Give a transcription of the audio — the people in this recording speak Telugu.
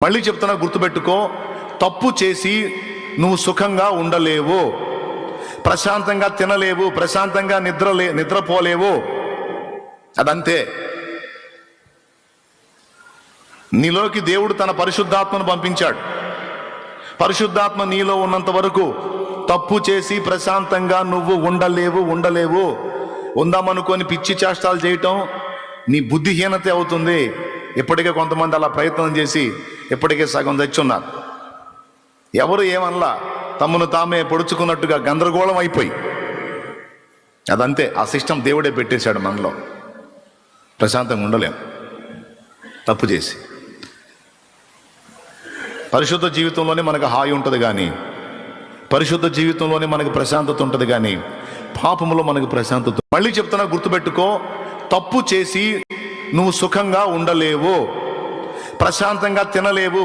మళ్ళీ చెప్తున్నా, గుర్తుపెట్టుకో. తప్పు చేసి నువ్వు సుఖంగా ఉండలేవు, ప్రశాంతంగా తినలేవు, ప్రశాంతంగా నిద్రపోలేవు. అదంతే. నీలోకి దేవుడు తన పరిశుద్ధాత్మను పంపించాడు. పరిశుద్ధాత్మ నీలో ఉన్నంత వరకు తప్పు చేసి ప్రశాంతంగా నువ్వు ఉండలేవు. ఉందామనుకొని పిచ్చి చేష్టాలు చేయటం నీ బుద్ధిహీనత అవుతుంది. ఇప్పటికే కొంతమంది అలా ప్రయత్నం చేసి ఇప్పటికే సగం తెచ్చున్నారు. ఎవరు ఏమనలా, తమను తామే పొడుచుకున్నట్టుగా గందరగోళం అయిపోయి. అదంతే. ఆ సిస్టమ్ దేవుడే పెట్టేశాడు మనలో. ప్రశాంతంగా ఉండలేం తప్పు చేసి. పరిశుద్ధ జీవితంలోనే మనకు హాయి ఉంటుంది కానీ, పరిశుద్ధ జీవితంలోనే మనకు ప్రశాంతత ఉంటుంది కానీ, పాపములో మనకు ప్రశాంతత. మళ్ళీ చెప్తున్నా, గుర్తుపెట్టుకో. తప్పు చేసి నువ్వు సుఖంగా ఉండలేవు, ప్రశాంతంగా తినలేవు.